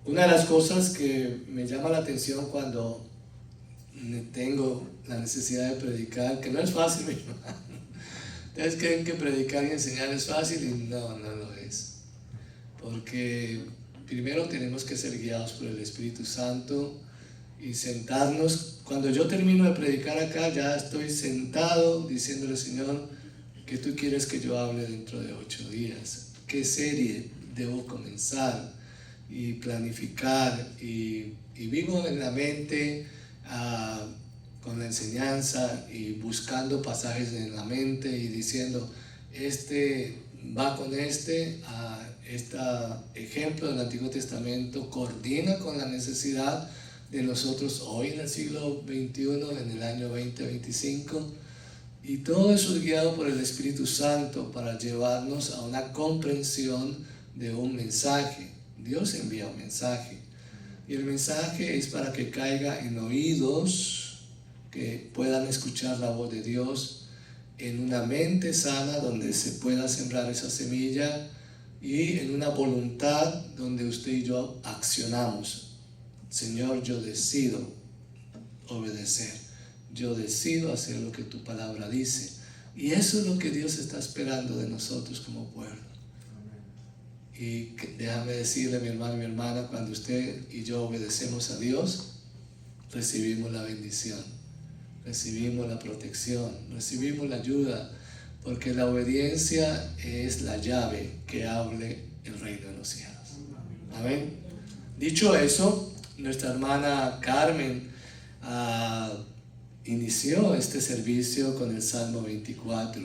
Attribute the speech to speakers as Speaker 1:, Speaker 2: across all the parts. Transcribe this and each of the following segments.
Speaker 1: Una de las cosas que me llama la atención cuando tengo la necesidad de predicar, que no es fácil, mi hermano. Ustedes creen que predicar y enseñar es fácil y no lo es. Porque primero tenemos que ser guiados por el Espíritu Santo y sentarnos. Cuando yo termino de predicar acá, ya estoy sentado diciéndole: Señor, ¿qué tú quieres que yo hable dentro de 8 días? ¿Qué serie debo comenzar y planificar? Y vivo en la mente con la enseñanza y buscando pasajes en la mente y diciendo: este va con este ejemplo del Antiguo Testamento, coordina con la necesidad de nosotros hoy en el siglo XXI, en el año 2025, y todo eso es guiado por el Espíritu Santo para llevarnos a una comprensión de un mensaje. Dios envía un mensaje y el mensaje es para que caiga en oídos que puedan escuchar la voz de Dios, en una mente sana donde se pueda sembrar esa semilla y en una voluntad donde usted y yo accionamos. Señor, yo decido obedecer, yo decido hacer lo que tu palabra dice, y eso es lo que Dios está esperando de nosotros como pueblo. Y déjame decirle, mi hermano y mi hermana, cuando usted y yo obedecemos a Dios, recibimos la bendición, recibimos la protección, recibimos la ayuda, porque la obediencia es la llave que abre el reino de los cielos. Amén. Dicho eso, nuestra hermana Carmen inició este servicio con el Salmo 24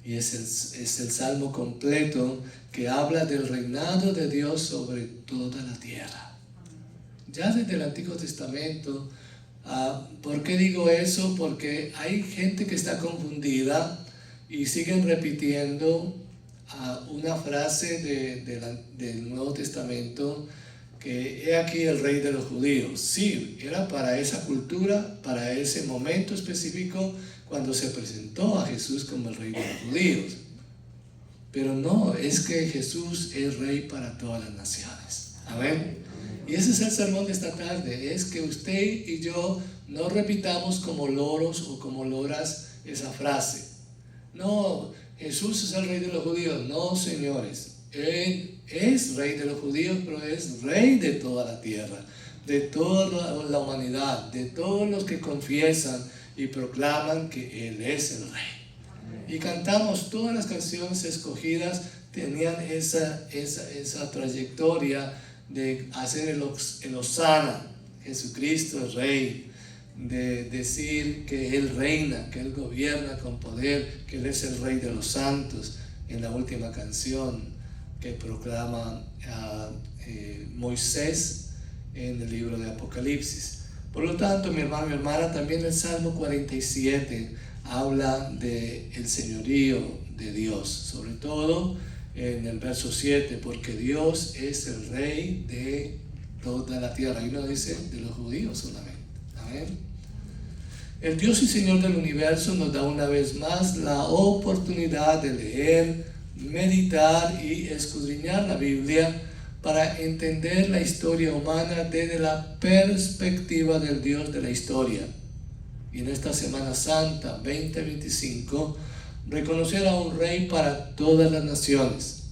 Speaker 1: y es el salmo completo que habla del reinado de Dios sobre toda la tierra. Ya desde el Antiguo Testamento. ¿Por qué digo eso? Porque hay gente que está confundida y siguen repitiendo una frase del Nuevo Testamento, que he aquí el rey de los judíos. Sí, era para esa cultura, para ese momento específico, cuando se presentó a Jesús como el rey de los judíos. Pero no, es que Jesús es rey para todas las naciones. Amén. Y ese es el sermón de esta tarde, es que usted y yo no repitamos como loros o como loras esa frase. No, Jesús es el rey de los judíos. No, señores, Él es rey de los judíos, pero es rey de toda la tierra, de toda la humanidad, de todos los que confiesan y proclaman que Él es el rey. Y cantamos todas las canciones escogidas, tenían esa trayectoria de hacer el Hosana, Jesucristo es rey, de decir que Él reina, que Él gobierna con poder, que Él es el rey de los santos, en la última canción que proclama Moisés en el libro de Apocalipsis. Por lo tanto, mi hermano y mi hermana, también el Salmo 47 habla del señorío de Dios, sobre todo en el verso 7, porque Dios es el rey de toda la tierra. Y no dice de los judíos solamente. Amén. El Dios y Señor del universo nos da una vez más la oportunidad de leer, meditar y escudriñar la Biblia para entender la historia humana desde la perspectiva del Dios de la historia. Y en esta Semana Santa 2025, reconocer a un rey para todas las naciones.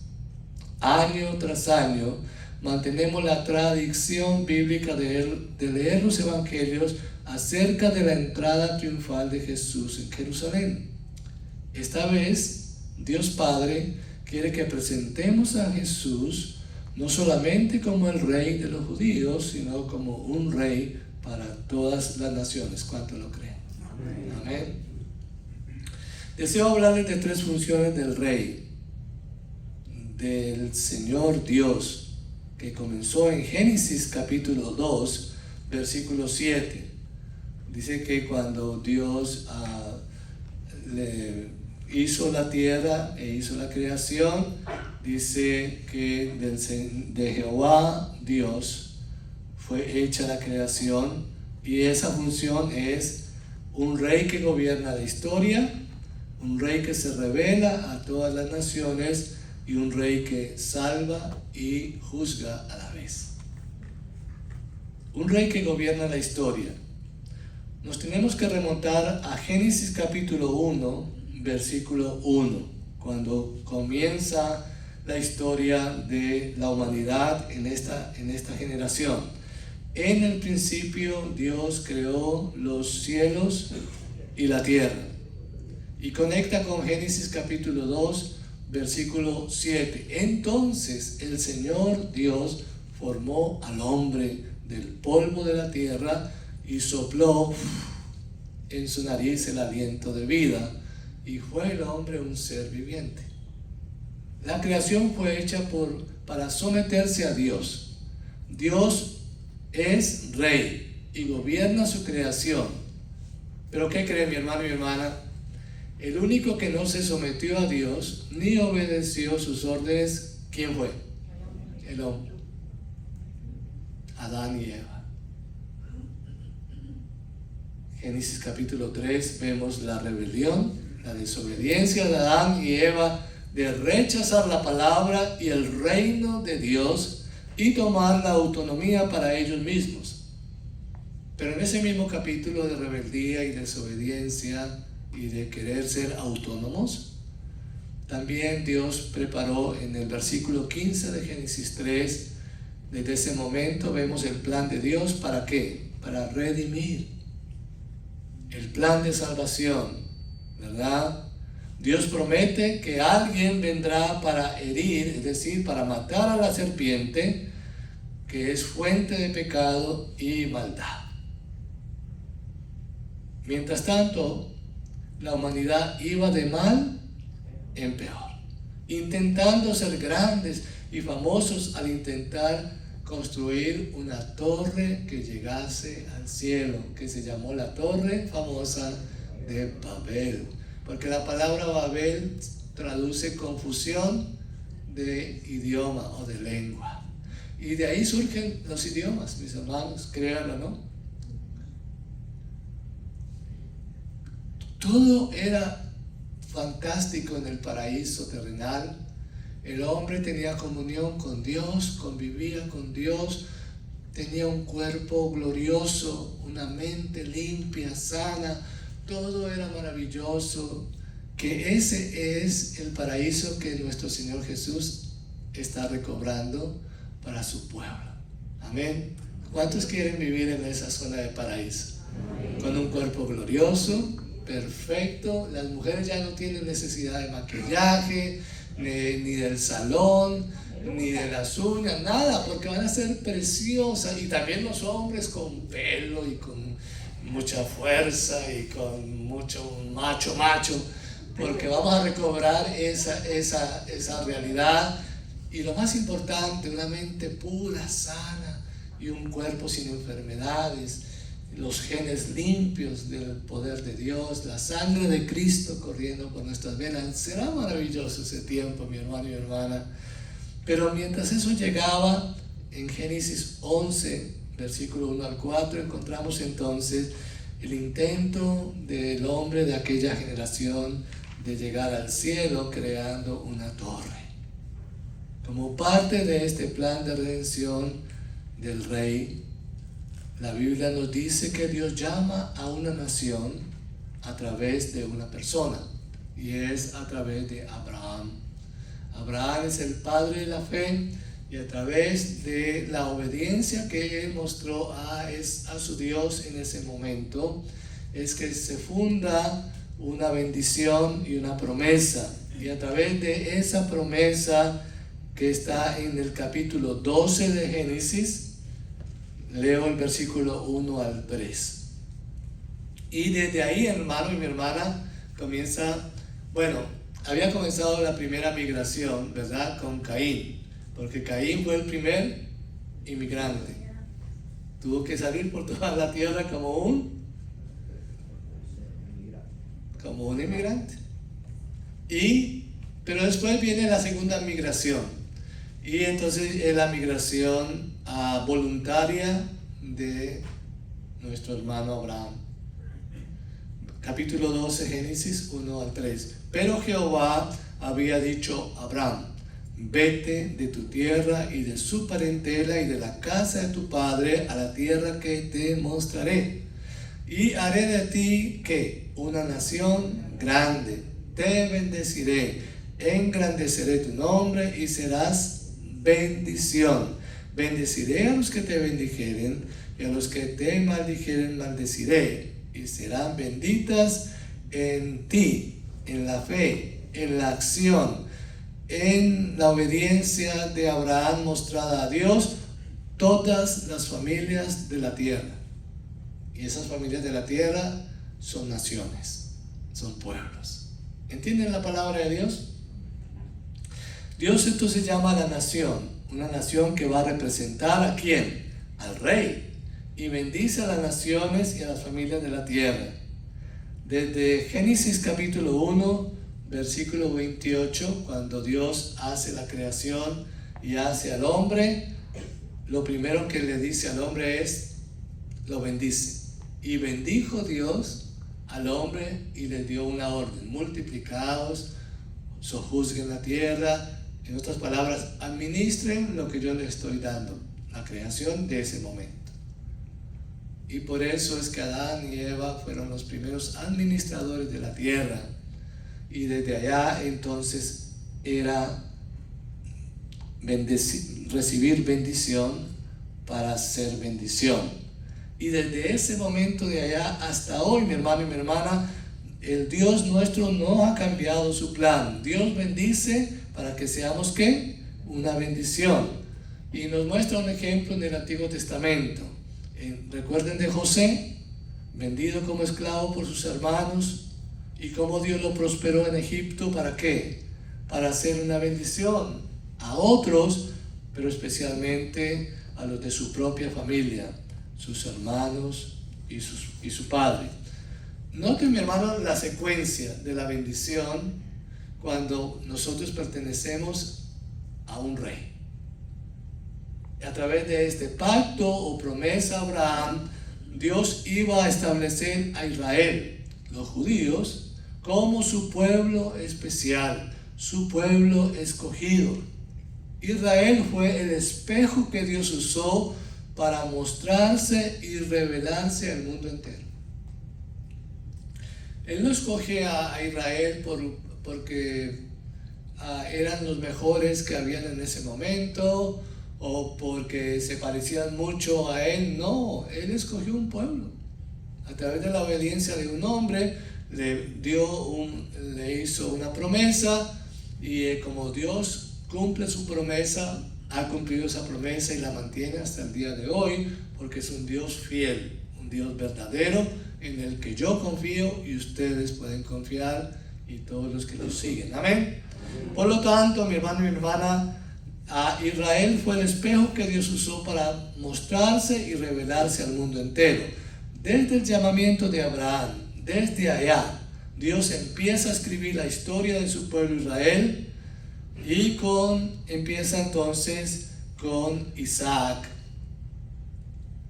Speaker 1: Año tras año mantenemos la tradición bíblica de leer los evangelios acerca de la entrada triunfal de Jesús en Jerusalén. Esta vez, Dios Padre quiere que presentemos a Jesús no solamente como el rey de los judíos, sino como un rey para todas las naciones. ¿Cuánto lo creen? Amén. Amén. Deseo hablarles de 3 funciones del rey, del Señor Dios, que comenzó en Génesis capítulo 2, versículo 7. Dice que cuando Dios le hizo la tierra e hizo la creación, dice que de Jehová Dios fue hecha la creación, y esa función es un rey que gobierna la historia, un rey que se revela a todas las naciones y un rey que salva y juzga a la vez. un rey que gobierna la historia. Nos tenemos que remontar a Génesis capítulo 1, versículo 1, cuando comienza la historia de la humanidad en esta generación. En el principio Dios creó los cielos y la tierra. Y conecta con Génesis capítulo 2, versículo 7. Entonces el Señor Dios formó al hombre del polvo de la tierra y sopló en su nariz el aliento de vida, y fue el hombre un ser viviente. La creación fue hecha para someterse a Dios. Dios es rey y gobierna su creación. Pero ¿qué cree mi hermano y mi hermana? El único que no se sometió a Dios ni obedeció sus órdenes, ¿quién fue? El hombre. Adán y Eva. Génesis capítulo 3 vemos la rebelión, la desobediencia de Adán y Eva de rechazar la palabra y el reino de Dios y tomar la autonomía para ellos mismos. Pero en ese mismo capítulo de rebeldía y desobediencia y de querer ser autónomos, también Dios preparó en el versículo 15 de Génesis 3, desde ese momento vemos el plan de Dios. ¿Para qué? Para redimir. El plan de salvación, ¿verdad? Dios promete que alguien vendrá para herir, es decir, para matar a la serpiente, que es fuente de pecado y maldad. Mientras tanto, la humanidad iba de mal en peor, intentando ser grandes y famosos al intentar construir una torre que llegase al cielo, que se llamó la torre famosa de Babel, porque la palabra Babel traduce confusión de idioma o de lengua, y de ahí surgen los idiomas, mis hermanos, créanlo, ¿no? Todo era fantástico en el paraíso terrenal. El hombre tenía comunión con Dios, convivía con Dios, tenía un cuerpo glorioso, una mente limpia, sana, todo era maravilloso, que ese es el paraíso que nuestro Señor Jesús está recobrando para su pueblo. Amén. ¿Cuántos quieren vivir en esa zona de paraíso? Con un cuerpo glorioso, perfecto. Las mujeres ya no tienen necesidad de maquillaje, ni del salón, ni de las uñas, nada, porque van a ser preciosas. Y también los hombres con pelo y con mucha fuerza y con mucho macho, porque vamos a recobrar esa realidad. Y lo más importante, una mente pura, sana, y un cuerpo sin enfermedades, los genes limpios del poder de Dios, la sangre de Cristo corriendo por nuestras venas. Será maravilloso ese tiempo, mi hermano y mi hermana. Pero mientras eso llegaba, en Génesis 11, versículo 1 al 4, encontramos entonces el intento del hombre de aquella generación de llegar al cielo creando una torre. Como parte de este plan de redención del rey, la Biblia nos dice que Dios llama a una nación a través de una persona, y es a través de Abraham. Abraham es el padre de la fe, y a través de la obediencia que él mostró a su Dios en ese momento, es que se funda una bendición y una promesa. Y a través de esa promesa que está en el capítulo 12 de Génesis, leo el versículo 1 al 3. Y desde ahí, hermano y mi hermana, había comenzado la primera migración, ¿verdad? Con Caín, porque Caín fue el primer inmigrante. Tuvo que salir por toda la tierra como un inmigrante. Pero después viene la segunda migración. Y entonces es la migración voluntaria de nuestro hermano Abraham. Capítulo 12, Génesis 1 al 3. Pero Jehová había dicho a Abraham: vete de tu tierra y de su parentela y de la casa de tu padre a la tierra que te mostraré. Y haré de ti, ¿qué? Una nación grande. Te bendeciré, engrandeceré tu nombre y serás bendición. Bendeciré a los que te bendijeren y a los que te maldijeren maldeciré. Y serán benditas en ti, en la fe, en la acción, en la obediencia de Abraham mostrada a Dios, todas las familias de la tierra. Y esas familias de la tierra son naciones, son pueblos. ¿Entienden la palabra de Dios? Dios entonces llama a la nación, una nación que va a representar ¿a quién? Al rey. Y bendice a las naciones y a las familias de la tierra. Desde Génesis capítulo 1, versículo 28, cuando Dios hace la creación y hace al hombre, lo primero que le dice al hombre es, lo bendice. Y bendijo Dios al hombre y le dio una orden: multiplicaos, sojuzguen la tierra. En otras palabras, administren lo que yo les estoy dando, la creación de ese momento. Y por eso es que Adán y Eva fueron los primeros administradores de la tierra. Y desde allá entonces era recibir bendición para ser bendición. Y desde ese momento de allá hasta hoy, mi hermano y mi hermana, el Dios nuestro no ha cambiado su plan. Dios bendice para que seamos ¿qué? Una bendición. Y nos muestra un ejemplo en el Antiguo Testamento. Recuerden de José, vendido como esclavo por sus hermanos, y cómo Dios lo prosperó en Egipto. ¿Para qué? Para hacer una bendición a otros, pero especialmente a los de su propia familia, sus hermanos y su padre. Noten, mi hermano, la secuencia de la bendición cuando nosotros pertenecemos a un rey. A través de este pacto o promesa a Abraham, Dios iba a establecer a Israel, los judíos, como su pueblo especial, su pueblo escogido. Israel fue el espejo que Dios usó para mostrarse y revelarse al mundo entero. Él no escoge a Israel porque eran los mejores que habían en ese momento o porque se parecían mucho a él. No, él escogió un pueblo. A través de la obediencia de un hombre le hizo una promesa, y como Dios cumple su promesa, ha cumplido esa promesa y la mantiene hasta el día de hoy, porque es un Dios fiel, un Dios verdadero en el que yo confío y ustedes pueden confiar, y todos los que lo siguen. Amén. Por lo tanto, mi hermano y mi hermana, a Israel fue el espejo que Dios usó para mostrarse y revelarse al mundo entero. Desde el llamamiento de Abraham, desde allá, Dios empieza a escribir la historia de su pueblo Israel, y empieza entonces con Isaac.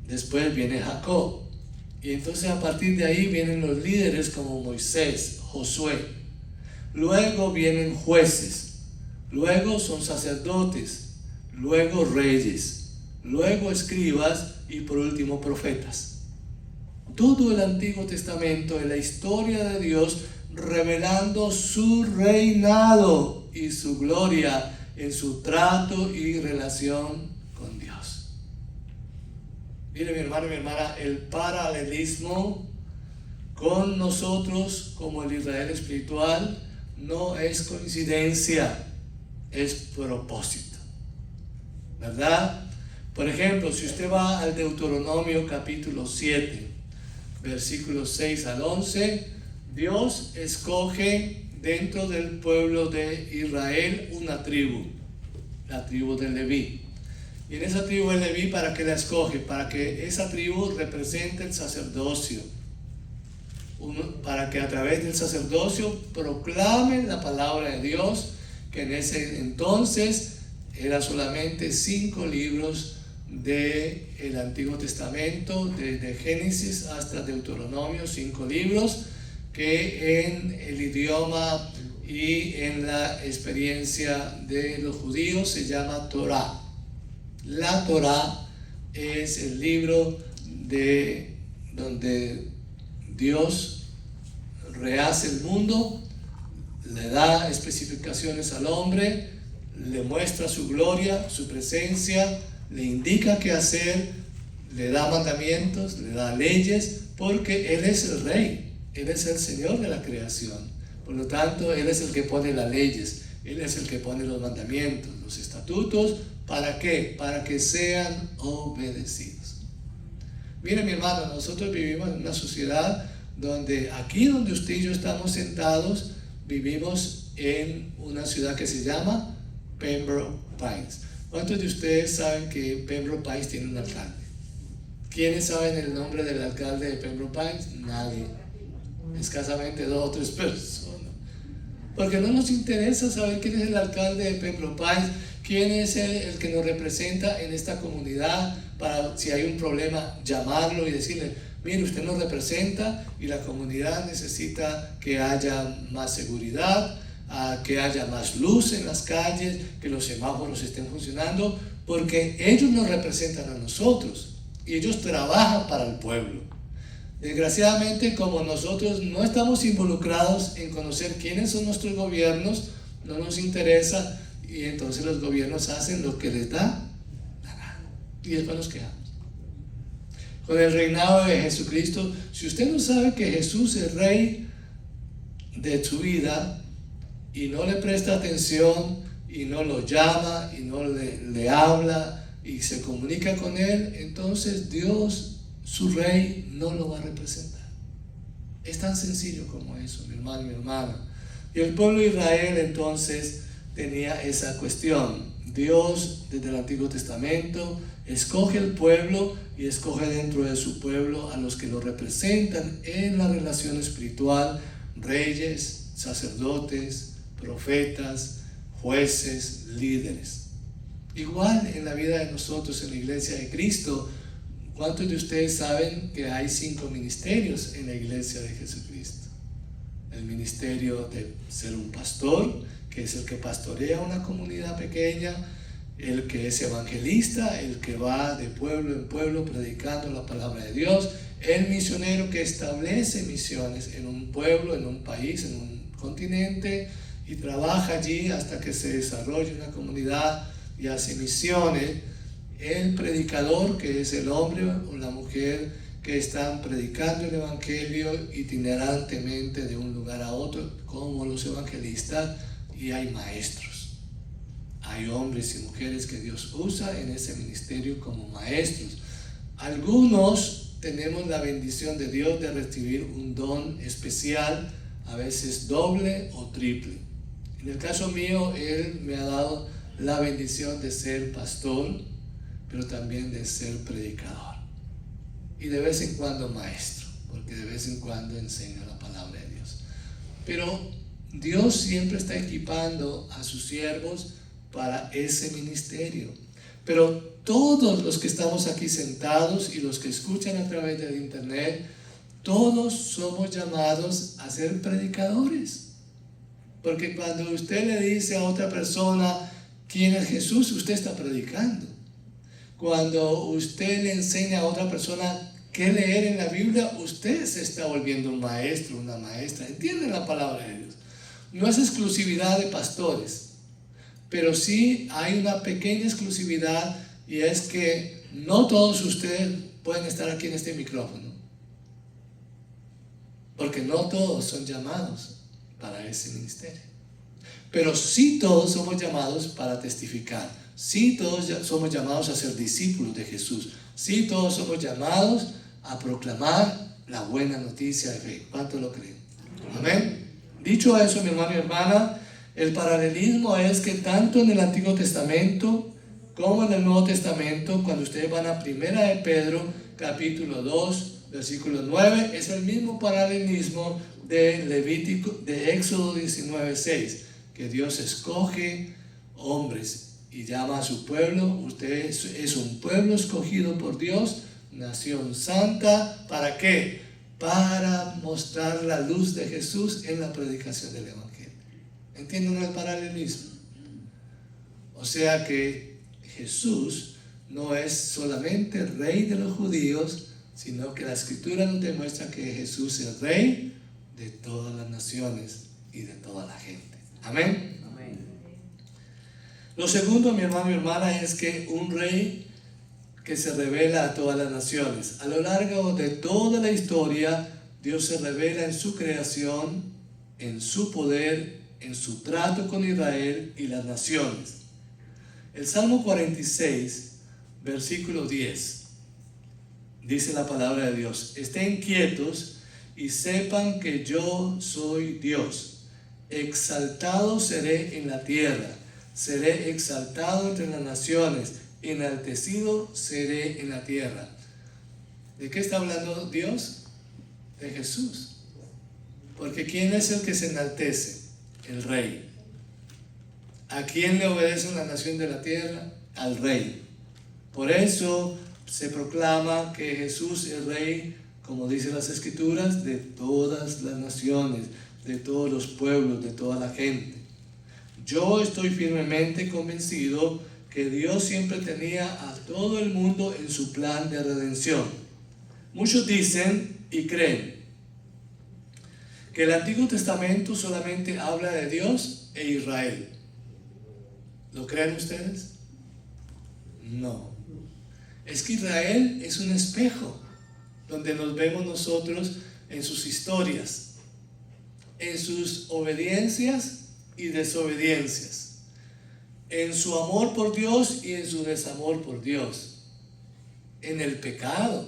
Speaker 1: Después viene Jacob. Y entonces a partir de ahí vienen los líderes como Moisés, Josué. Luego vienen jueces. Luego son sacerdotes. Luego reyes. Luego escribas y por último profetas. Todo el Antiguo Testamento es la historia de Dios revelando su reinado y su gloria en su trato y relación con Dios. Mire, mi hermano y mi hermana, el paralelismo con nosotros como el Israel espiritual no es coincidencia, es propósito, ¿verdad? Por ejemplo, si usted va al Deuteronomio capítulo 7, versículos 6 al 11, Dios escoge dentro del pueblo de Israel una tribu, la tribu de Leví. Y en esa tribu de Leví, ¿para qué la escoge? Para que esa tribu represente el sacerdocio, para que a través del sacerdocio proclamen la palabra de Dios, que en ese entonces era solamente 5 libros del Antiguo Testamento, desde Génesis hasta Deuteronomio, 5 libros que en el idioma y en la experiencia de los judíos se llama Torá. La Torá es el libro de donde Dios rehace el mundo, le da especificaciones al hombre, le muestra su gloria, su presencia, le indica qué hacer, le da mandamientos, le da leyes, porque Él es el Rey, Él es el Señor de la creación. Por lo tanto, Él es el que pone las leyes, Él es el que pone los mandamientos, los estatutos. ¿Para qué? Para que sean obedecidos. Mire, mi hermano, nosotros vivimos en una sociedad donde aquí donde usted y yo estamos sentados, vivimos en una ciudad que se llama Pembroke Pines. ¿Cuántos de ustedes saben que Pembroke Pines tiene un alcalde? ¿Quiénes saben el nombre del alcalde de Pembroke Pines? Nadie. Escasamente 2 o 3 personas. Porque no nos interesa saber quién es el alcalde de Pembroke Pines, quién es el que nos representa en esta comunidad, para si hay un problema llamarlo y decirle, mire, usted nos representa y la comunidad necesita que haya más seguridad, que haya más luz en las calles, que los semáforos estén funcionando, porque ellos nos representan a nosotros y ellos trabajan para el pueblo. Desgraciadamente, como nosotros no estamos involucrados en conocer quiénes son nuestros gobiernos, no nos interesa, y entonces los gobiernos hacen lo que les da la gana y después nos quedamos. Con el reinado de Jesucristo, si usted no sabe que Jesús es Rey de su vida y no le presta atención y no lo llama y no le habla y se comunica con Él, entonces Dios, su Rey, no lo va a representar. Es tan sencillo como eso, mi hermano y mi hermana. Y el pueblo de Israel entonces tenía esa cuestión. Dios, desde el Antiguo Testamento, escoge el pueblo y escoge dentro de su pueblo a los que lo representan en la relación espiritual: reyes, sacerdotes, profetas, jueces, líderes. Igual en la vida de nosotros en la iglesia de Cristo, ¿cuántos de ustedes saben que hay 5 ministerios en la iglesia de Jesucristo? El ministerio de ser un pastor, que es el que pastorea una comunidad pequeña; el que es evangelista, el que va de pueblo en pueblo predicando la palabra de Dios; el misionero, que establece misiones en un pueblo, en un país, en un continente, y trabaja allí hasta que se desarrolle una comunidad y hace misiones; el predicador, que es el hombre o la mujer que están predicando el evangelio itinerantemente de un lugar a otro, como los evangelistas; y hay maestros. Hay hombres y mujeres que Dios usa en ese ministerio como maestros. Algunos tenemos la bendición de Dios de recibir un don especial, a veces doble o triple. En el caso mío, Él me ha dado la bendición de ser pastor, pero también de ser predicador. Y de vez en cuando maestro, porque de vez en cuando enseño la palabra de Dios. Pero Dios siempre está equipando a sus siervos para ese ministerio. Pero todos los que estamos aquí sentados y los que escuchan a través del internet, todos somos llamados a ser predicadores. Porque cuando usted le dice a otra persona quién es Jesús, usted está predicando. Cuando usted le enseña a otra persona qué leer en la Biblia, usted se está volviendo un maestro, una maestra. ¿Entienden la palabra de Dios? No es exclusividad de pastores, pero sí hay una pequeña exclusividad, y es que no todos ustedes pueden estar aquí en este micrófono, porque no todos son llamados para ese ministerio. Pero sí todos somos llamados para testificar. Sí todos somos llamados a ser discípulos de Jesús. Sí todos somos llamados a proclamar la buena noticia de fe. ¿Cuántos lo creen? Amén. Dicho eso, mi hermano y hermana, el paralelismo es que tanto en el Antiguo Testamento como en el Nuevo Testamento, cuando ustedes van a 1 de Pedro, capítulo 2, versículo 9, es el mismo paralelismo de Éxodo 19, 6, que Dios escoge hombres y llama a su pueblo. Usted es un pueblo escogido por Dios, nación santa. ¿Para qué? Para mostrar la luz de Jesús en la predicación del evangelio. ¿Entienden el paralelismo? O sea que Jesús no es solamente el rey de los judíos, sino que la Escritura nos demuestra que Jesús es el rey de todas las naciones y de toda la gente. Amén.
Speaker 2: Amén.
Speaker 1: Lo segundo, mi hermano y hermana, es que un rey que se revela a todas las naciones. A lo largo de toda la historia, Dios se revela en su creación, en su poder, en su trato con Israel y las naciones. El Salmo 46, versículo 10, dice la palabra de Dios: estén quietos y sepan que yo soy Dios. Exaltado seré en la tierra, seré exaltado entre las naciones, enaltecido seré en la tierra. ¿De qué está hablando Dios? De Jesús. Porque ¿quién es el que se enaltece? El rey. ¿A quién le obedece la nación de la tierra? Al rey. Por eso se proclama que Jesús es rey, como dicen las Escrituras, de todas las naciones, de todos los pueblos, de toda la gente. Yo estoy firmemente convencido que Dios siempre tenía a todo el mundo en su plan de redención. Muchos dicen y creen que el Antiguo Testamento solamente habla de Dios e Israel. ¿Lo creen ustedes? No. Es que Israel es un espejo donde nos vemos nosotros en sus historias, en sus obediencias y desobediencias, en su amor por Dios y en su desamor por Dios, en el pecado,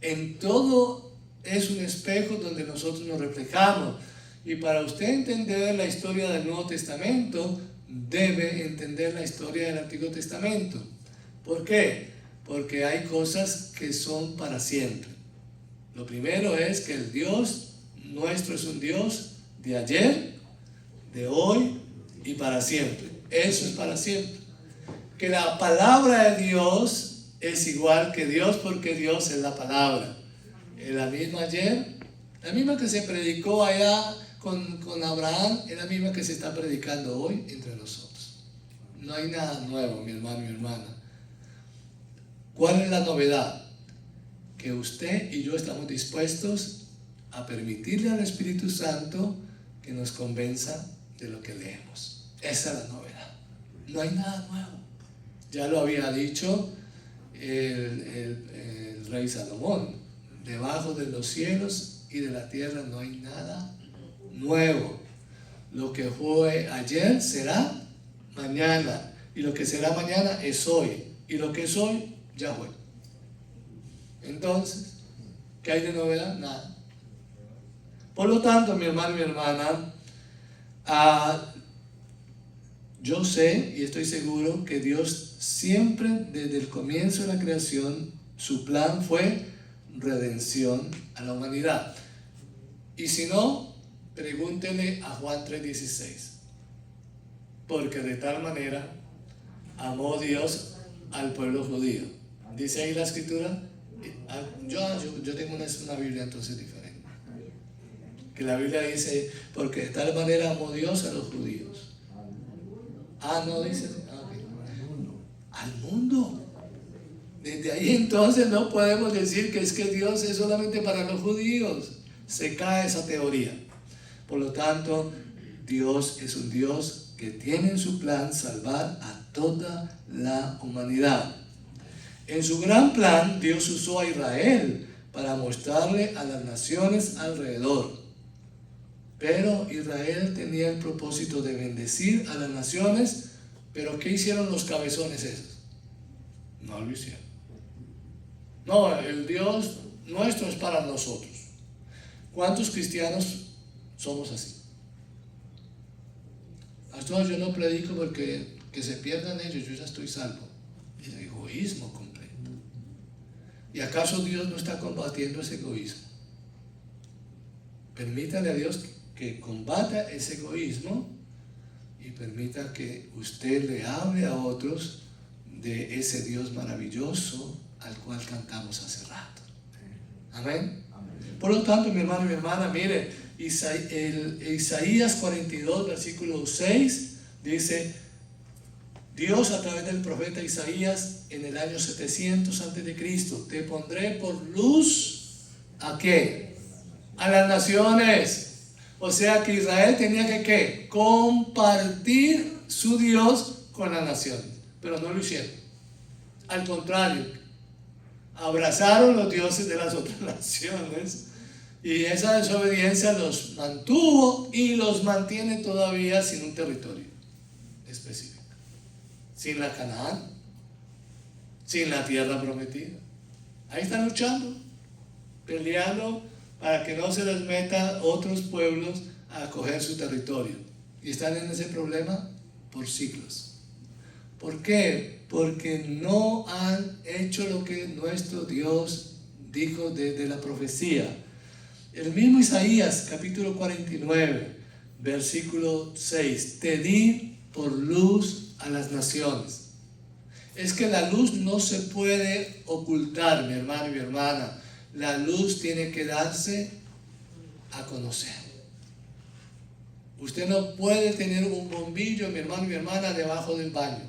Speaker 1: en todo. Es un espejo donde nosotros nos reflejamos. Y para usted entender la historia del Nuevo Testamento, debe entender la historia del Antiguo Testamento. ¿Por qué? Porque hay cosas que son para siempre. Lo primero es que el Dios nuestro es un Dios de ayer, de hoy y para siempre. Eso es para siempre. Que la palabra de Dios es igual que Dios, porque Dios es la palabra. Es la misma ayer, la misma que se predicó allá con Abraham, es la misma que se está predicando hoy entre nosotros. No hay nada nuevo, mi hermano y mi hermana. ¿Cuál es la novedad? Que usted y yo estamos dispuestos a permitirle al Espíritu Santo que nos convenza de lo que leemos. Esa es la novedad. No hay nada nuevo. Ya lo había dicho el rey Salomón: debajo de los cielos y de la tierra no hay nada nuevo. Lo que fue ayer será mañana, y lo que será mañana es hoy, y lo que es hoy ya fue. Entonces, ¿qué hay de novedad? Nada. Por lo tanto, mi hermano y mi hermana, yo sé y estoy seguro que Dios siempre, desde el comienzo de la creación, su plan fue redención a la humanidad. Y si no, pregúntele a Juan 3:16. Porque de tal manera amó Dios al pueblo judío. Dice ahí la Escritura. Yo tengo una Biblia entonces diferente. Que la Biblia dice: porque de tal manera amó Dios a los judíos. No dice. Okay. Al mundo. Desde ahí entonces no podemos decir que es que Dios es solamente para los judíos. Se cae esa teoría. Por lo tanto, Dios es un Dios que tiene en su plan salvar a toda la humanidad. En su gran plan, Dios usó a Israel para mostrarle a las naciones alrededor. Pero Israel tenía el propósito de bendecir a las naciones. ¿Pero qué hicieron los cabezones esos? No lo hicieron. No, el Dios nuestro es para nosotros. ¿Cuántos cristianos somos así? Pastor, yo no predico porque que se pierdan ellos, yo ya estoy salvo. Es egoísmo completo. ¿Y acaso Dios no está combatiendo ese egoísmo? Permítale a Dios que combata ese egoísmo y permita que usted le hable a otros de ese Dios maravilloso al cual cantamos hace rato. Amén. Por lo tanto, mi hermano y mi hermana, mire, Isaías 42, versículo 6, dice: Dios a través del profeta Isaías en el año 700 antes de Cristo: te pondré por luz, ¿a qué? A las naciones. O sea que Israel tenía que ¿qué? Compartir su Dios con las naciones, pero no lo hicieron. Al contrario, abrazaron los dioses de las otras naciones, y esa desobediencia los mantuvo y los mantiene todavía sin un territorio específico, sin la Canaán, sin la tierra prometida. Ahí están luchando, peleando para que no se les meta otros pueblos a coger su territorio. Y están en ese problema por siglos. ¿Por qué? Porque no han hecho lo que nuestro Dios dijo desde la profecía. El mismo Isaías, capítulo 49, versículo 6: te di por luz a las naciones. Es que la luz no se puede ocultar, mi hermano y mi hermana. La luz tiene que darse a conocer. Usted no puede tener un bombillo, mi hermano y mi hermana, debajo del baño,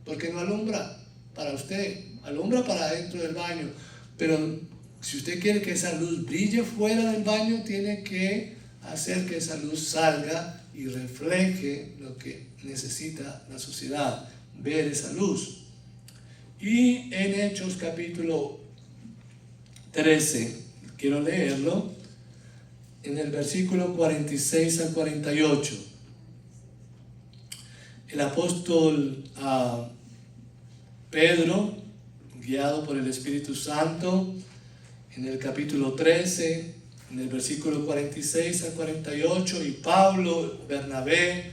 Speaker 1: porque no alumbra para usted, alumbra para dentro del baño. Pero si usted quiere que esa luz brille fuera del baño, tiene que hacer que esa luz salga y refleje lo que necesita la sociedad, ver esa luz. Y en Hechos capítulo 13, quiero leerlo, en el versículo 46 al 48. El apóstol Pedro, guiado por el Espíritu Santo, en el capítulo 13, en el versículo 46 al 48, y Pablo, Bernabé,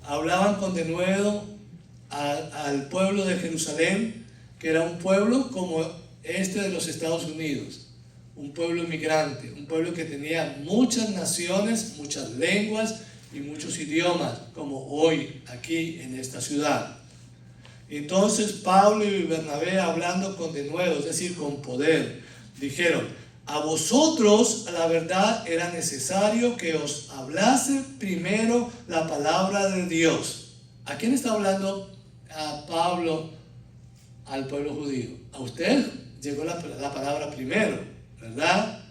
Speaker 1: hablaban con denuedo al pueblo de Jerusalén, que era un pueblo como este de los Estados Unidos, un pueblo inmigrante, un pueblo que tenía muchas naciones, muchas lenguas y muchos idiomas, como hoy aquí en esta ciudad. Entonces Pablo y Bernabé, hablando con denuedo, es decir, con poder, dijeron: a vosotros, a la verdad, era necesario que os hablase primero la palabra de Dios. ¿A quién está hablando a Pablo? Al pueblo judío. A usted llegó la palabra primero, ¿verdad?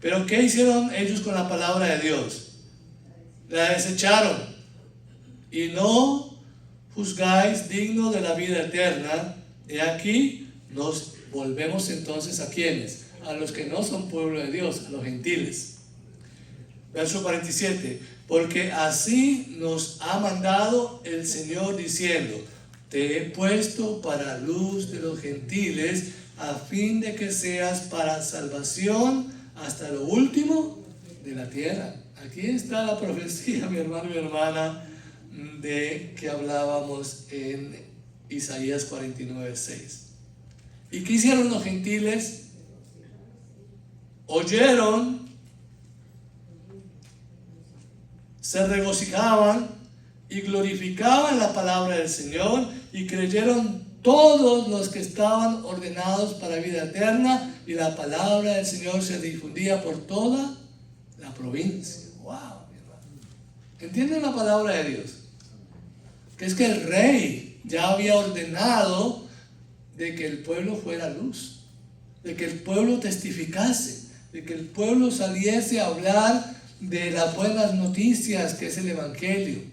Speaker 1: Pero ¿qué hicieron ellos con la palabra de Dios? La desecharon. Y no juzgáis digno de la vida eterna. Y aquí nos volvemos entonces a ¿quiénes? A los que no son pueblo de Dios, a los gentiles. Verso 47: porque así nos ha mandado el Señor diciendo: te he puesto para luz de los gentiles, a fin de que seas para salvación hasta lo último de la tierra. Aquí está la profecía, mi hermano y mi hermana, de que hablábamos en Isaías 49, 6. ¿Y qué hicieron los gentiles? Oyeron, se regocijaban y glorificaban la palabra del Señor, y creyeron todos los que estaban ordenados para vida eterna, y la palabra del Señor se difundía por toda la provincia. ¡Wow! ¿Entienden la palabra de Dios? Que es que el rey ya había ordenado de que el pueblo fuera luz, de que el pueblo testificase, de que el pueblo saliese a hablar de las buenas noticias que es el Evangelio.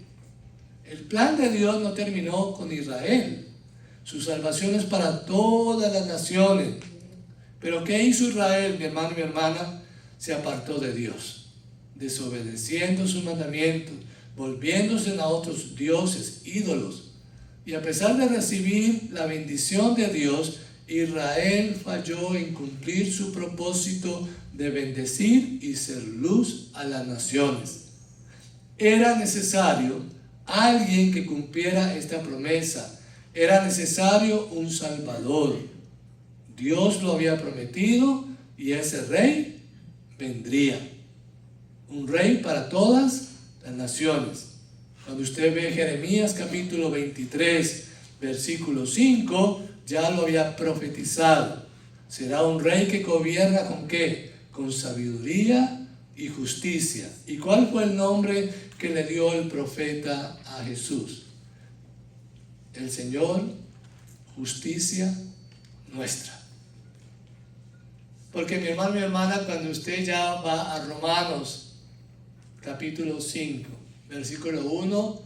Speaker 1: El plan de Dios no terminó con Israel. Su salvación es para todas las naciones. Pero ¿qué hizo Israel, mi hermano y mi hermana? Se apartó de Dios, desobedeciendo sus mandamientos, volviéndose a otros dioses, ídolos. Y a pesar de recibir la bendición de Dios, Israel falló en cumplir su propósito de bendecir y ser luz a las naciones. Era necesario alguien que cumpliera esta promesa. Era necesario un Salvador. Dios lo había prometido, y ese rey vendría. Un rey para todas las naciones. Cuando usted ve Jeremías capítulo 23, versículo 5, ya lo había profetizado. Será un rey que gobierna ¿con qué? Con sabiduría y justicia. ¿Y cuál fue el nombre que le dio el profeta a Jesús? El Señor, justicia nuestra. Porque mi hermano y mi hermana, cuando usted ya va a Romanos capítulo 5, versículo 1,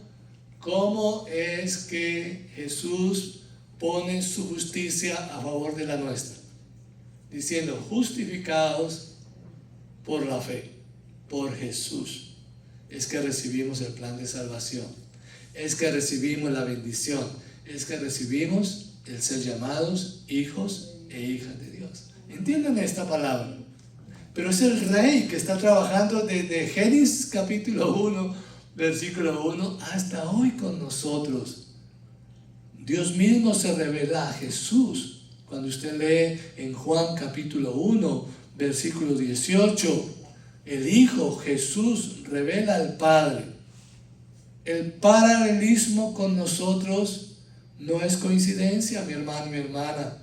Speaker 1: ¿cómo es que Jesús pone su justicia a favor de la nuestra? Diciendo, justificados por la fe, por Jesús, es que recibimos el plan de salvación, es que recibimos la bendición, es que recibimos el ser llamados hijos e hijas de Dios. ¿Entienden esta palabra? Pero es el Rey que está trabajando desde Génesis capítulo 1, versículo 1, hasta hoy con nosotros. Dios mismo se revela a Jesús. Cuando usted lee en Juan capítulo 1, versículo 18, el Hijo Jesús revela al Padre. El paralelismo con nosotros no es coincidencia, mi hermano, mi hermana.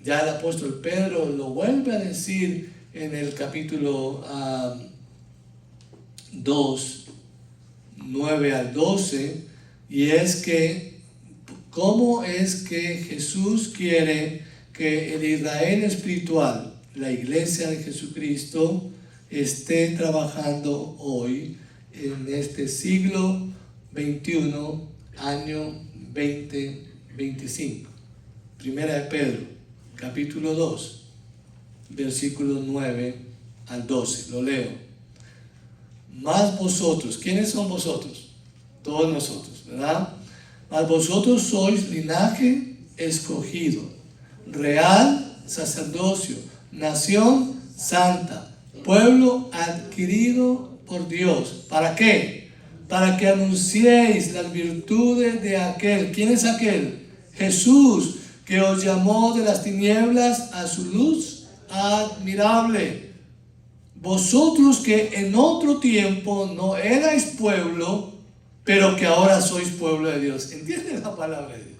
Speaker 1: Ya el apóstol Pedro lo vuelve a decir en el capítulo 2, 9 al 12, y es que cómo es que Jesús quiere que el Israel espiritual, la iglesia de Jesucristo, esté trabajando hoy en este siglo XXI, año 2025. Primera de Pedro, capítulo 2, versículos 9 al 12. Lo leo. Mas vosotros, ¿quiénes son vosotros? Todos nosotros, ¿verdad? Mas vosotros sois linaje escogido, real sacerdocio, nación santa, pueblo adquirido por Dios. ¿Para qué? Para que anunciéis las virtudes de aquel. ¿Quién es aquel? Jesús, que os llamó de las tinieblas a su luz admirable. Vosotros que en otro tiempo no erais pueblo, pero que ahora sois pueblo de Dios. ¿Entienden la palabra de Dios?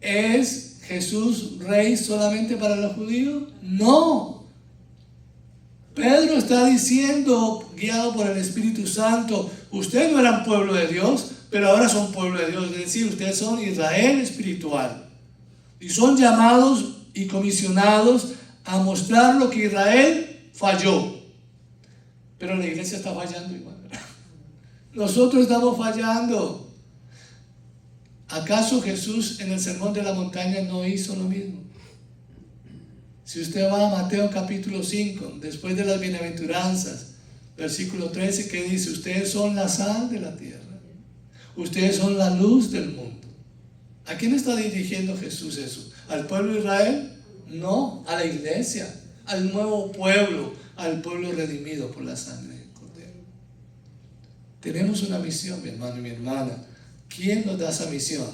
Speaker 1: ¿Es Jesús rey solamente para los judíos? No. Pedro está diciendo, guiado por el Espíritu Santo, ustedes no eran pueblo de Dios, pero ahora son pueblo de Dios. Es decir, ustedes son Israel espiritual. Y son llamados y comisionados a mostrar lo que Israel falló. Pero la iglesia está fallando igual. Nosotros estamos fallando. ¿Acaso Jesús en el Sermón de la Montaña no hizo lo mismo? Si usted va a Mateo capítulo 5, después de las bienaventuranzas, versículo 13, que dice, ustedes son la sal de la tierra, ustedes son la luz del mundo. ¿A quién está dirigiendo Jesús eso? ¿Al pueblo de Israel? No, a la iglesia, al nuevo pueblo, al pueblo redimido por la sangre del Cordero. Tenemos una misión, mi hermano y mi hermana. ¿Quién nos da esa misión?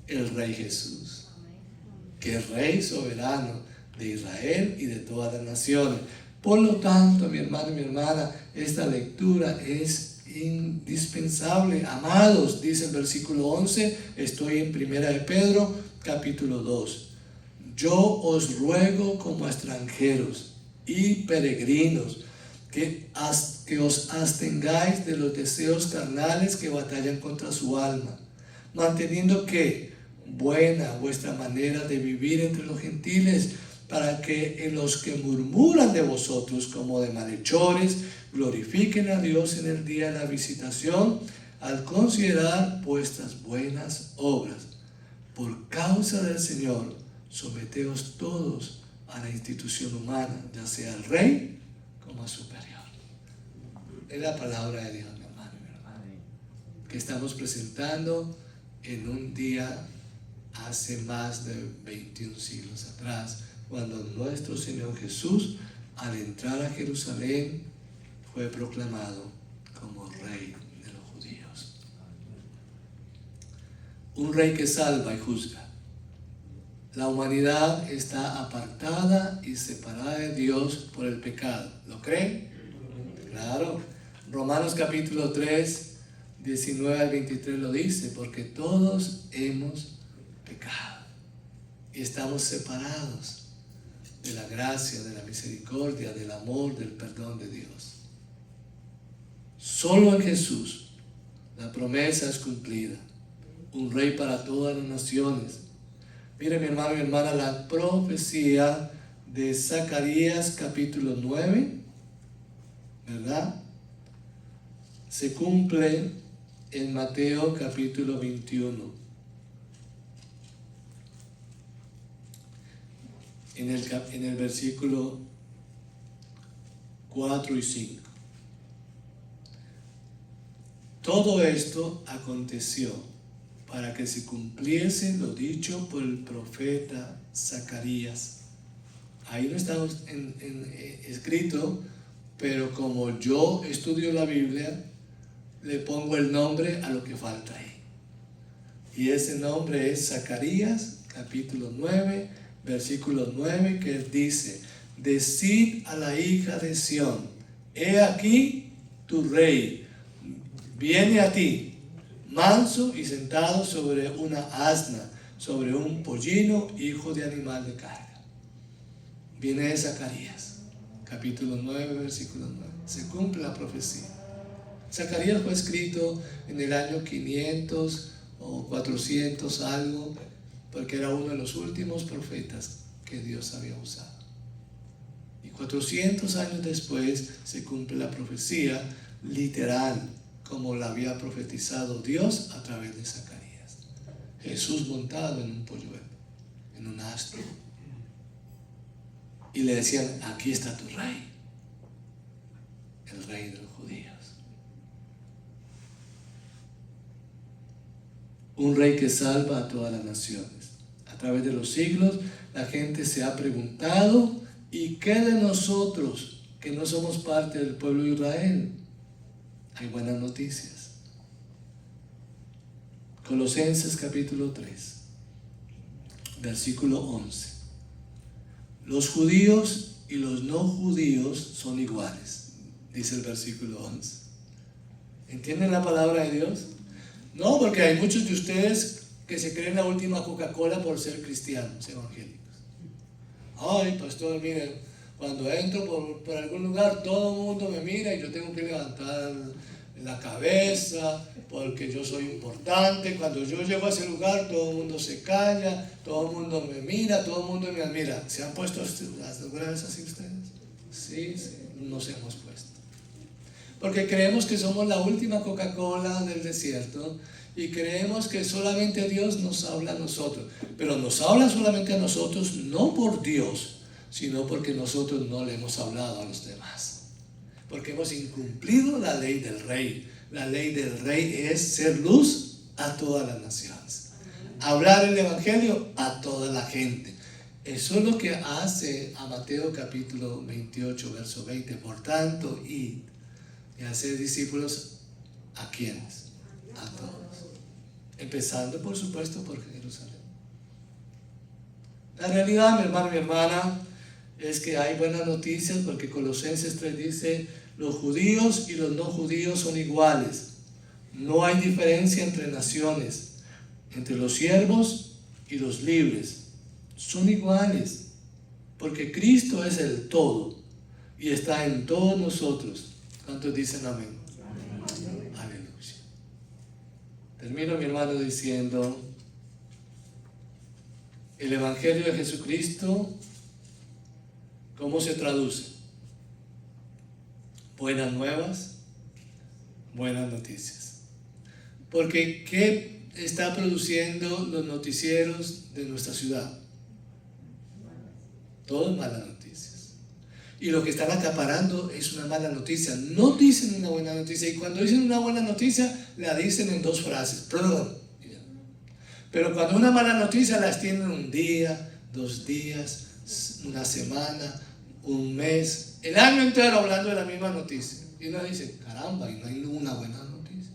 Speaker 1: El Rey Jesús, que es Rey soberano de Israel y de todas las naciones. Por lo tanto, mi hermano y mi hermana, esta lectura es indispensable. Amados, dice el versículo 11, estoy en Primera de Pedro, capítulo 2. Yo os ruego como extranjeros y peregrinos que os abstengáis de los deseos carnales que batallan contra su alma, manteniendo que buena vuestra manera de vivir entre los gentiles, para que en los que murmuran de vosotros como de malhechores glorifiquen a Dios en el día de la visitación, al considerar vuestras buenas obras. Por causa del Señor, someteos todos a la institución humana, ya sea al rey como a superior. Es la palabra de Dios, mi hermano y mi hermana, que estamos presentando en un día hace más de 21 siglos atrás, cuando nuestro Señor Jesús, al entrar a Jerusalén, fue proclamado como Rey de los judíos. Un Rey que salva y juzga. La humanidad está apartada y separada de Dios por el pecado. ¿Lo creen? Claro. Romanos capítulo 3, 19 al 23 lo dice, porque todos hemos pecado y estamos separados de la gracia, de la misericordia, del amor, del perdón de Dios. Solo en Jesús la promesa es cumplida. Un rey para todas las naciones. Mire, mi hermano y mi hermana, la profecía de Zacarías capítulo 9, ¿verdad? Se cumple en Mateo capítulo 21. En el versículo 4 y 5. Todo esto aconteció para que se cumpliese lo dicho por el profeta Zacarías. Ahí no está escrito, pero como yo estudio la Biblia, le pongo el nombre a lo que falta ahí. Y ese nombre es Zacarías, capítulo 9, versículo 9, que dice: decid a la hija de Sión, he aquí tu rey viene a ti, manso y sentado sobre una asna, sobre un pollino, hijo de animal de carga. Viene de Zacarías, capítulo 9, versículo 9. Se cumple la profecía. Zacarías fue escrito en el año 500 o 400 algo, porque era uno de los últimos profetas que Dios había usado. Y 400 años después se cumple la profecía literal, como la había profetizado Dios a través de Zacarías. Jesús montado en un polluelo, en un asno. Y le decían: aquí está tu rey, el rey de los judíos. Un rey que salva a todas las naciones. A través de los siglos, la gente se ha preguntado: ¿y qué de nosotros que no somos parte del pueblo de Israel? Hay buenas noticias. Colosenses capítulo 3, versículo 11. Los judíos y los no judíos son iguales, dice el versículo 11. ¿Entienden la palabra de Dios? No, porque hay muchos de ustedes que se creen la última Coca-Cola por ser cristianos evangélicos. Ay, pastor, miren, cuando entro por algún lugar, todo el mundo me mira y yo tengo que levantar la cabeza porque yo soy importante. Cuando yo llego a ese lugar, todo el mundo se calla, todo el mundo me mira, todo el mundo me admira. ¿Se han puesto alguna vez así ustedes? Sí, nos hemos puesto. Porque creemos que somos la última Coca-Cola del desierto y creemos que solamente Dios nos habla a nosotros. Pero nos habla solamente a nosotros, no por Dios, sino porque nosotros no le hemos hablado a los demás. Porque hemos incumplido la ley del rey. La ley del rey es ser luz a todas las naciones. Hablar el evangelio a toda la gente. Eso es lo que hace a Mateo capítulo 28, verso 20. Por tanto, id y hacer discípulos ¿a quiénes? A todos. Empezando, por supuesto, por Jerusalén. La realidad, mi hermano y mi hermana, es que hay buenas noticias, porque Colosenses 3 dice: los judíos y los no judíos son iguales. No hay diferencia entre naciones, entre los siervos y los libres. Son iguales, porque Cristo es el todo y está en todos nosotros. ¿Cuántos dicen amén? Amén. Aleluya. Termino, mi hermano, diciendo: el Evangelio de Jesucristo, ¿cómo se traduce? Buenas nuevas, buenas noticias. Porque ¿qué está produciendo los noticieros de nuestra ciudad? Todo malas noticias. Y lo que están acaparando es una mala noticia. No dicen una buena noticia. Y cuando dicen una buena noticia, la dicen en dos frases. Pero cuando una mala noticia la extienden un día, 2 días, una semana, un mes, el año entero hablando de la misma noticia. Y uno dice: caramba, y no hay ninguna buena noticia.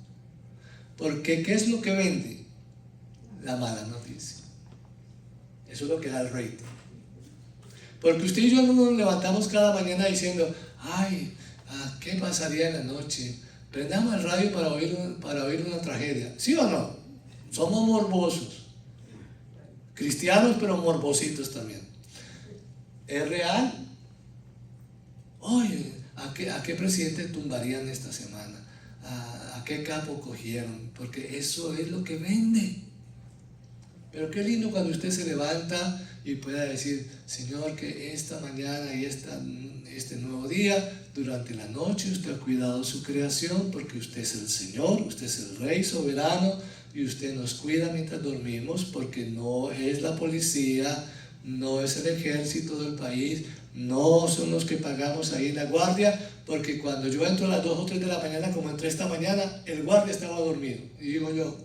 Speaker 1: Porque ¿qué es lo que vende? La mala noticia. Eso es lo que da el rating. Porque usted y yo no nos levantamos cada mañana diciendo: ay, ¿qué pasaría en la noche? Prendamos el radio para oír una tragedia. ¿Sí o no? Somos morbosos. Cristianos, pero morbositos también. Es real. Oye, ¿a qué presidente tumbarían esta semana? ¿A qué capo cogieron? Porque eso es lo que vende. Pero qué lindo cuando usted se levanta y pueda decir: Señor, que esta mañana y este nuevo día, durante la noche usted ha cuidado su creación, porque usted es el Señor, usted es el Rey soberano, y usted nos cuida mientras dormimos, porque no es la policía, no es el ejército del país, no son los que pagamos ahí en la guardia, porque cuando yo entro a las 2 o 3 de la mañana, como entré esta mañana, el guardia estaba dormido. Y digo yo,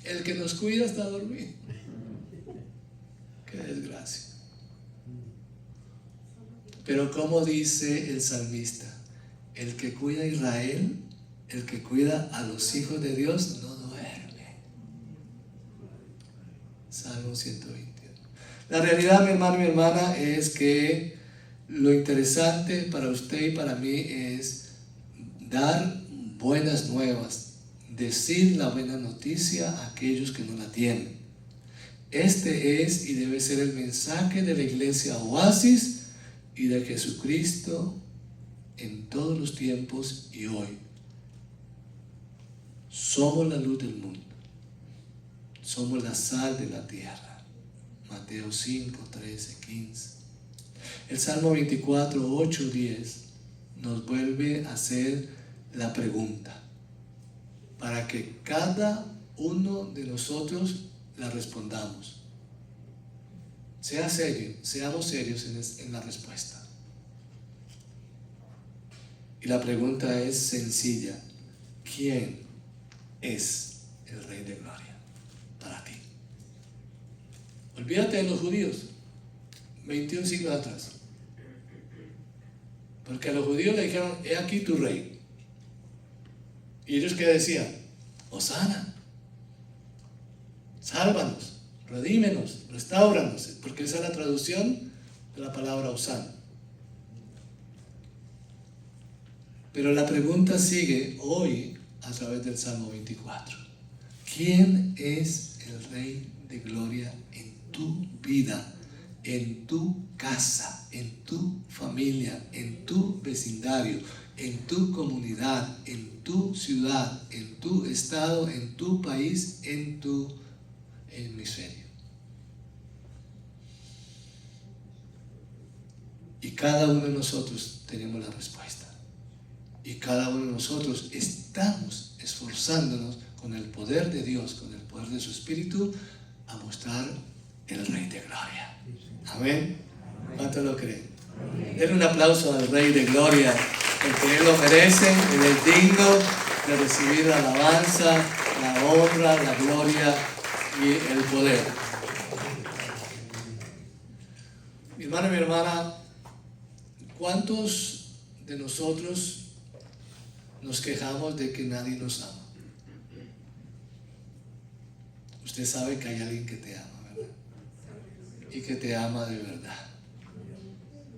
Speaker 1: el que nos cuida está dormido. Qué desgracia. Pero como dice el salmista, el que cuida a Israel, el que cuida a los hijos de Dios, no duerme. Salmo 121. La realidad, mi hermano y mi hermana, es que lo interesante para usted y para mí es dar buenas nuevas, decir la buena noticia a aquellos que no la tienen. Este es y debe ser el mensaje de la iglesia Oasis y de Jesucristo en todos los tiempos y hoy. Somos la luz del mundo. Somos la sal de la tierra. Mateo 5, 13, 15. El Salmo 24, 8, 10 nos vuelve a hacer la pregunta para que cada uno de nosotros la respondamos. Seamos serios en la respuesta. Y la pregunta es sencilla: ¿quién es el Rey de Gloria para ti? Olvídate de los judíos, 21 siglos atrás. Porque a los judíos le dijeron: he aquí tu rey. Y ellos ¿qué decían? Hosana, sálvanos, redímenos, restáuranos, porque esa es la traducción de la palabra Hosana. Pero la pregunta sigue hoy a través del Salmo 24. ¿Quién es el Rey de Gloria en tu vida, en tu casa, en tu familia, en tu vecindario, en tu comunidad, en tu ciudad, en tu estado, en tu país, en tu hemisferio? Y cada uno de nosotros tenemos la respuesta. Y cada uno de nosotros estamos esforzándonos con el poder de Dios, con el poder de su Espíritu, a mostrar el Rey de Gloria. Amén. ¿Cuánto lo creen? Denle un aplauso al Rey de Gloria, porque Él lo merece. Él es digno de recibir la alabanza, la honra, la gloria y el poder. Mi hermano y mi hermana, ¿cuántos de nosotros nos quejamos de que nadie nos ama? Usted sabe que hay alguien que te ama, ¿verdad? Y que te ama de verdad.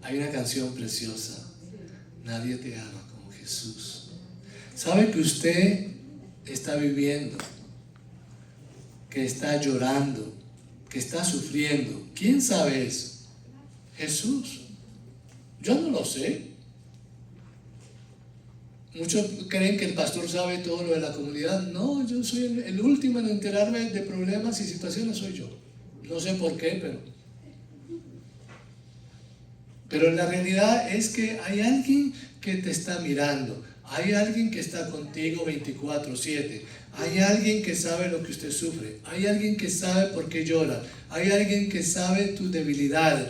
Speaker 1: Hay una canción preciosa: nadie te ama como Jesús. ¿Sabe que usted está viviendo, que está llorando, que está sufriendo? ¿Quién sabe eso? Jesús. Yo no lo sé. Muchos creen que el pastor sabe todo lo de la comunidad. No, yo soy el último en enterarme de problemas y situaciones, soy yo. No sé por qué, pero la realidad es que hay alguien que te está mirando. Hay alguien que está contigo 24/7. Hay alguien que sabe lo que usted sufre. Hay alguien que sabe por qué llora. Hay alguien que sabe tu debilidad.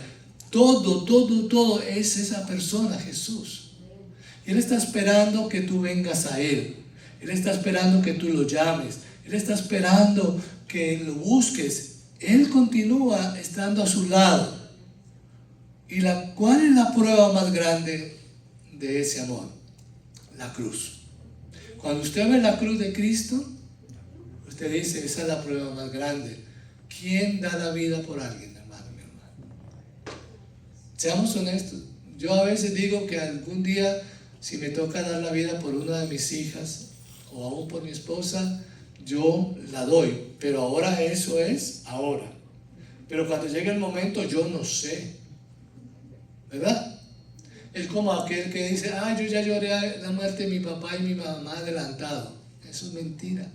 Speaker 1: Todo es esa persona, Jesús. Él está esperando que tú vengas a Él. Él está esperando que tú lo llames. Él está esperando que lo busques. Él continúa estando a su lado. ¿Y cuál es la prueba más grande de ese amor? La cruz. Cuando usted ve la cruz de Cristo, usted dice: esa es la prueba más grande. ¿Quién da la vida por alguien, hermano, mi hermano? Seamos honestos. Yo a veces digo que algún día, si me toca dar la vida por una de mis hijas o aún por mi esposa, yo la doy. Pero ahora eso es ahora. Pero cuando llegue el momento, yo no sé. ¿verdad? Es como aquel que dice, yo ya lloré la muerte de mi papá y mi mamá adelantado. Eso es mentira.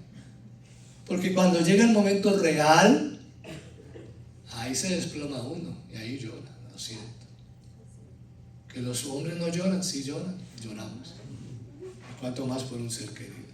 Speaker 1: Porque cuando llega el momento real, ahí se desploma uno y ahí llora, lo siento. Que los hombres no lloran, sí lloran, lloramos. Cuanto más por un ser querido.